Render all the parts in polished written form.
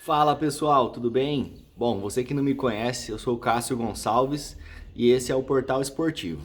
Fala pessoal, tudo bem? Bom, você que não me conhece, eu sou o Cássio Gonçalves e esse é o Portal Esportivo.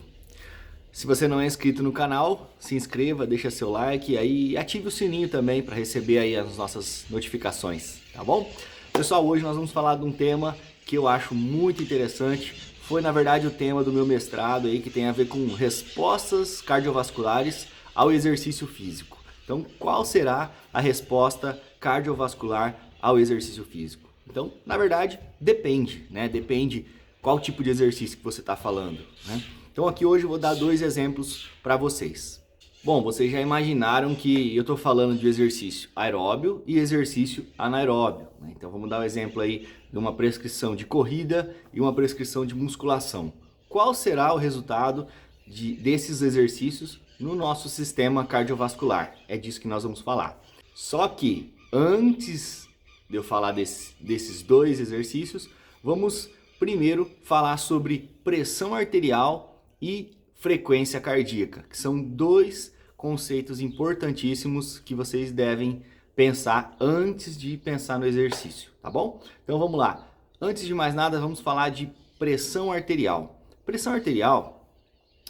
Se você não é inscrito no canal, se inscreva, deixa seu like e ative o sininho também para receber aí as nossas notificações, tá bom? Pessoal, hoje nós vamos falar de um tema que eu acho muito interessante. Foi na verdade o tema do meu mestrado aí, que tem a ver com respostas cardiovasculares ao exercício físico. Então, qual será a resposta cardiovascular ao exercício físico? Então, na verdade, depende, né? Depende qual tipo de exercício que você está falando, né? Então, aqui hoje eu vou dar dois exemplos para vocês. Bom, vocês já imaginaram que eu estou falando de exercício aeróbio e exercício anaeróbio, né? Então, vamos dar um exemplo aí de uma prescrição de corrida e uma prescrição de musculação. Qual será o resultado desses exercícios no nosso sistema cardiovascular? É disso que nós vamos falar. Só que antes de eu falar desses dois exercícios, vamos primeiro falar sobre pressão arterial e frequência cardíaca, que são dois conceitos importantíssimos que vocês devem pensar antes de pensar no exercício, tá bom? Então vamos lá. Antes de mais nada, vamos falar de pressão arterial. Pressão arterial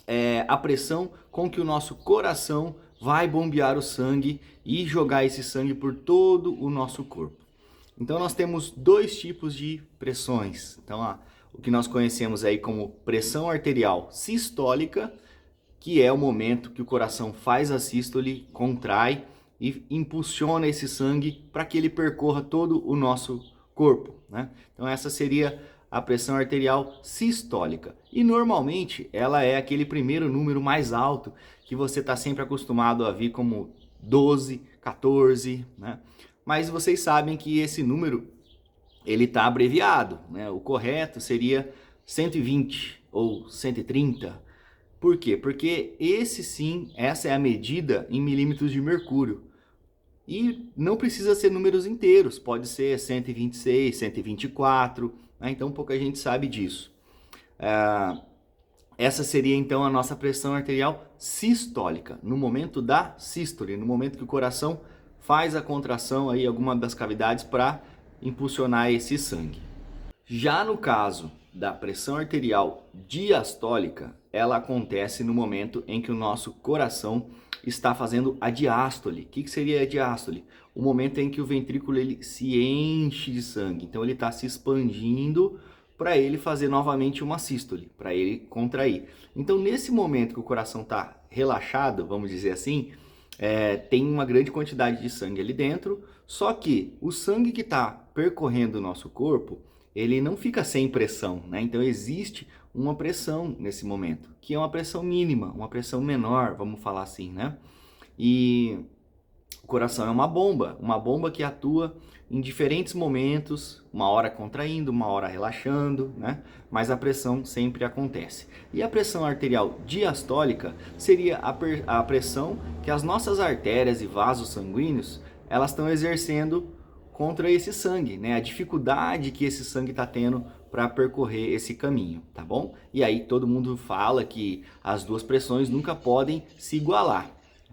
é a pressão com que o nosso coração vai bombear o sangue e jogar esse sangue por todo o nosso corpo. Então nós temos dois tipos de pressões. Então o que nós conhecemos aí como pressão arterial sistólica, que é o momento que o coração faz a sístole, contrai e impulsiona esse sangue para que ele percorra todo o nosso corpo, né? Então essa seria a pressão arterial sistólica. E normalmente ela é aquele primeiro número mais alto que você está sempre acostumado a ver como 12, 14, né? Mas vocês sabem que esse número ele está abreviado, né? O correto seria 120 ou 130. Por quê? Porque essa é a medida em milímetros de mercúrio. E não precisa ser números inteiros, pode ser 126, 124, né? Então pouca gente sabe disso. Essa seria então a nossa pressão arterial sistólica, no momento da sístole, no momento que o coração faz a contração aí alguma das cavidades para impulsionar esse sangue. Já no caso da pressão arterial diastólica, ela acontece no momento em que o nosso coração está fazendo a diástole. O que seria a diástole? O momento em que o ventrículo ele se enche de sangue. Então ele está se expandindo para ele fazer novamente uma sístole, para ele contrair. Então nesse momento que o coração está relaxado, vamos dizer assim, tem uma grande quantidade de sangue ali dentro, só que o sangue que está percorrendo o nosso corpo, ele não fica sem pressão, né? Então existe uma pressão nesse momento, que é uma pressão mínima, uma pressão menor, vamos falar assim, né? E o coração é uma bomba que atua em diferentes momentos, uma hora contraindo, uma hora relaxando, né? Mas a pressão sempre acontece. E a pressão arterial diastólica seria a pressão que as nossas artérias e vasos sanguíneos, elas estão exercendo contra esse sangue, né? A dificuldade que esse sangue está tendo para percorrer esse caminho, tá bom? E aí todo mundo fala que as duas pressões nunca podem se igualar.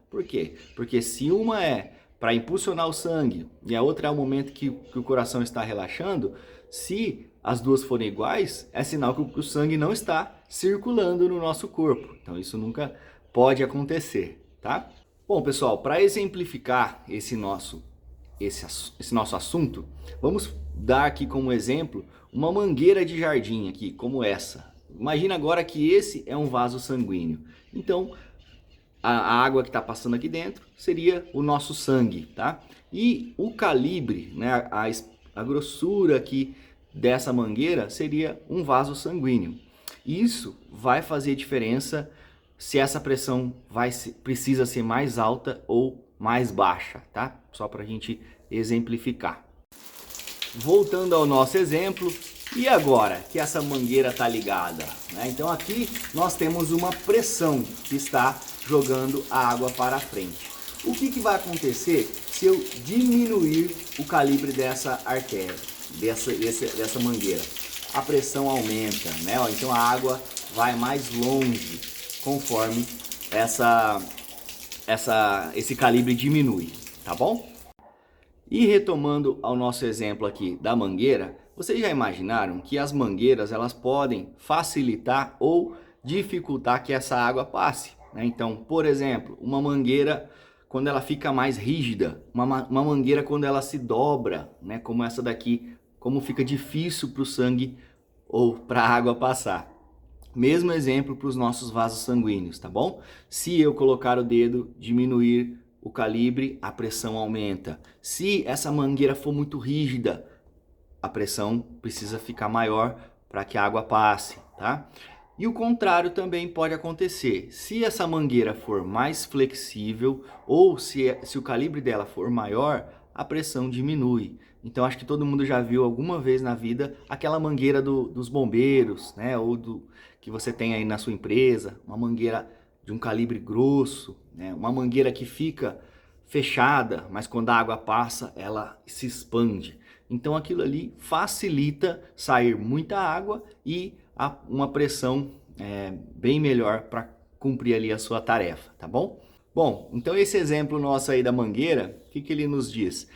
Por quê? Porque se uma é para impulsionar o sangue e a outra é o momento que o coração está relaxando, se as duas forem iguais, é sinal que o sangue não está circulando no nosso corpo. Então isso nunca pode acontecer, tá? Bom, pessoal, para exemplificar esse nosso assunto, vamos dar aqui como exemplo uma mangueira de jardim aqui, como essa. Imagina agora que esse é um vaso sanguíneo. Então, a água que está passando aqui dentro seria o nosso sangue, tá? E o calibre, né, a grossura aqui dessa mangueira seria um vaso sanguíneo. Isso vai fazer diferença se essa pressão precisa ser mais alta ou mais baixa, tá? Só para a gente exemplificar. Voltando ao nosso exemplo, e agora que essa mangueira está ligada, né? Então aqui nós temos uma pressão que está jogando a água para frente. O que vai acontecer se eu diminuir o calibre dessa artéria, dessa mangueira? A pressão aumenta, né? Então a água vai mais longe conforme esse calibre diminui, tá bom? E retomando ao nosso exemplo aqui da mangueira, vocês já imaginaram que as mangueiras elas podem facilitar ou dificultar que essa água passe, né? Então, por exemplo, uma mangueira quando ela fica mais rígida, uma mangueira quando ela se dobra, né? Como essa daqui, como fica difícil para o sangue ou para a água passar. Mesmo exemplo para os nossos vasos sanguíneos, tá bom? Se eu colocar o dedo, diminuir o calibre, a pressão aumenta. Se essa mangueira for muito rígida, a pressão precisa ficar maior para que a água passe, tá? E o contrário também pode acontecer. Se essa mangueira for mais flexível ou se o calibre dela for maior, a pressão diminui. Então acho que todo mundo já viu alguma vez na vida aquela mangueira dos bombeiros, né? Ou que você tem aí na sua empresa, uma mangueira de um calibre grosso, né? Uma mangueira que fica fechada, mas quando a água passa, ela se expande. Então aquilo ali facilita sair muita água e uma pressão bem melhor para cumprir ali a sua tarefa, tá bom? Bom, então esse exemplo nosso aí da mangueira, o que ele nos diz?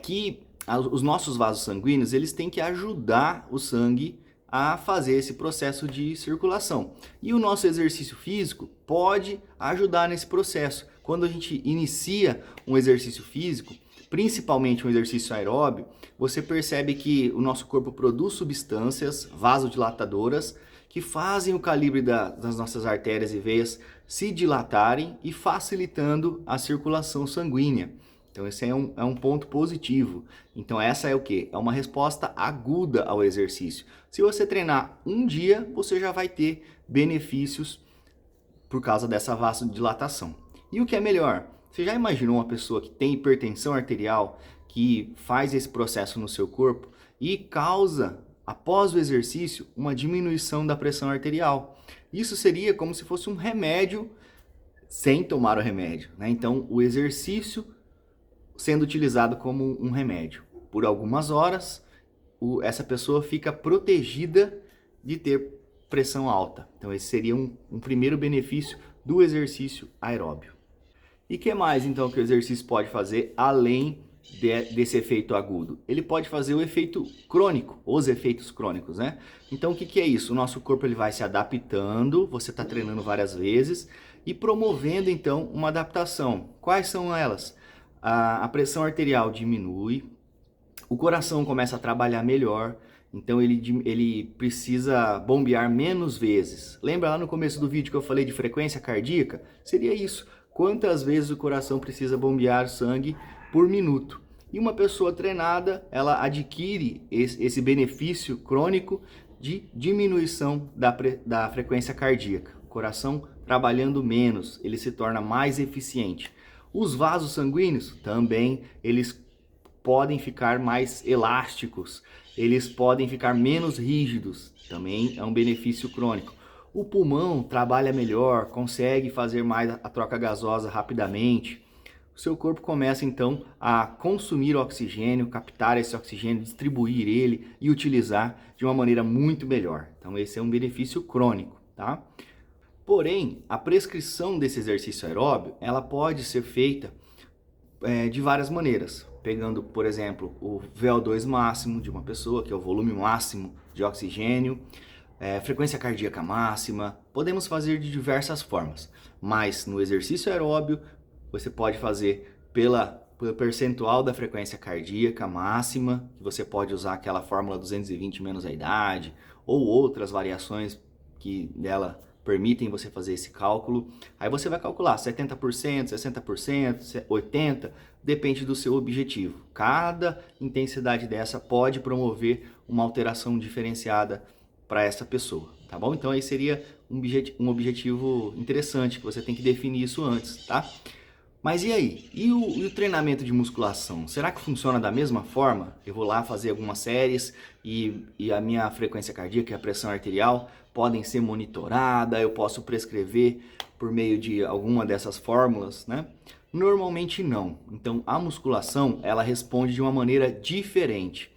Que os nossos vasos sanguíneos, eles têm que ajudar o sangue a fazer esse processo de circulação. E o nosso exercício físico pode ajudar nesse processo. Quando a gente inicia um exercício físico, principalmente um exercício aeróbio, você percebe que o nosso corpo produz substâncias vasodilatadoras que fazem o calibre das nossas artérias e veias se dilatarem e facilitando a circulação sanguínea. Então esse é um ponto positivo. Então essa é o quê? É uma resposta aguda ao exercício. Se você treinar um dia, você já vai ter benefícios por causa dessa vasodilatação. E o que é melhor? Você já imaginou uma pessoa que tem hipertensão arterial, que faz esse processo no seu corpo e causa, após o exercício, uma diminuição da pressão arterial? Isso seria como se fosse um remédio sem tomar o remédio, né? Então o exercício sendo utilizado como um remédio. Por algumas horas, essa pessoa fica protegida de ter pressão alta. Então esse seria um primeiro benefício do exercício aeróbio. E que mais então que o exercício pode fazer além desse efeito agudo? Ele pode fazer o efeito crônico, os efeitos crônicos, né? Então o que é isso? O nosso corpo ele vai se adaptando, você está treinando várias vezes e promovendo então uma adaptação. Quais são elas? A pressão arterial diminui, o coração começa a trabalhar melhor, então ele precisa bombear menos vezes. Lembra lá no começo do vídeo que eu falei de frequência cardíaca? Seria isso. Quantas vezes o coração precisa bombear sangue por minuto? E uma pessoa treinada, ela adquire esse benefício crônico de diminuição da frequência cardíaca. O coração trabalhando menos, ele se torna mais eficiente. Os vasos sanguíneos também, eles podem ficar mais elásticos, eles podem ficar menos rígidos, também é um benefício crônico. O pulmão trabalha melhor, consegue fazer mais a troca gasosa rapidamente. O seu corpo começa então a consumir oxigênio, captar esse oxigênio, distribuir ele e utilizar de uma maneira muito melhor. Então esse é um benefício crônico, tá? Porém, a prescrição desse exercício aeróbio, ela pode ser feita de várias maneiras. Pegando, por exemplo, o VO2 máximo de uma pessoa, que é o volume máximo de oxigênio, frequência cardíaca máxima. Podemos fazer de diversas formas, mas no exercício aeróbio, você pode fazer pelo percentual da frequência cardíaca máxima, que você pode usar aquela fórmula 220 menos a idade, ou outras variações que dela permitem você fazer esse cálculo. Aí você vai calcular 70%, 60%, 80%, depende do seu objetivo. Cada intensidade dessa pode promover uma alteração diferenciada para essa pessoa, tá bom? Então aí seria um objetivo interessante, que você tem que definir isso antes, tá? Mas e aí? E o treinamento de musculação? Será que funciona da mesma forma? Eu vou lá fazer algumas séries e a minha frequência cardíaca e a pressão arterial podem ser monitoradas, eu posso prescrever por meio de alguma dessas fórmulas, né? Normalmente não. Então a musculação, ela responde de uma maneira diferente.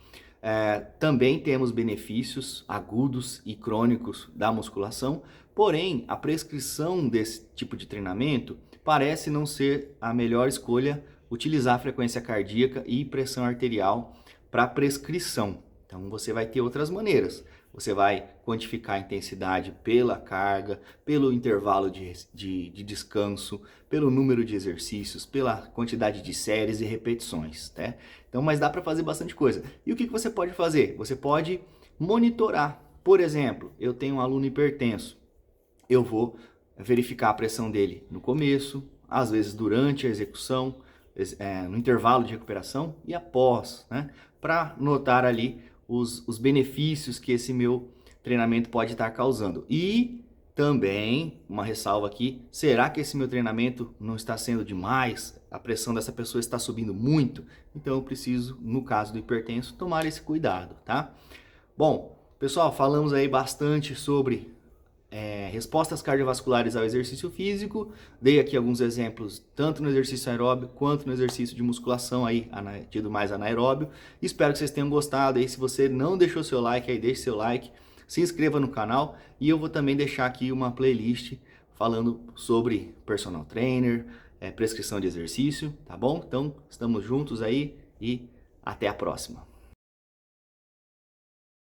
Também temos benefícios agudos e crônicos da musculação, porém a prescrição desse tipo de treinamento parece não ser a melhor escolha utilizar a frequência cardíaca e pressão arterial para prescrição. Então você vai ter outras maneiras. Você vai quantificar a intensidade pela carga, pelo intervalo de descanso, pelo número de exercícios, pela quantidade de séries e repetições, né? Então, mas dá para fazer bastante coisa. E o que você pode fazer? Você pode monitorar. Por exemplo, eu tenho um aluno hipertenso. Eu vou verificar a pressão dele no começo, às vezes durante a execução, no intervalo de recuperação e após, né? Para notar ali os benefícios que esse meu treinamento pode estar causando. E também, uma ressalva aqui, será que esse meu treinamento não está sendo demais? A pressão dessa pessoa está subindo muito? Então eu preciso, no caso do hipertenso, tomar esse cuidado, tá? Bom, pessoal, falamos aí bastante sobre respostas cardiovasculares ao exercício físico. Dei aqui alguns exemplos, tanto no exercício aeróbio quanto no exercício de musculação aí, tido mais anaeróbio. Espero que vocês tenham gostado aí. Se você não deixou seu like aí, deixe seu like, se inscreva no canal e eu vou também deixar aqui uma playlist falando sobre personal trainer, prescrição de exercício, tá bom? Então, estamos juntos aí e até a próxima.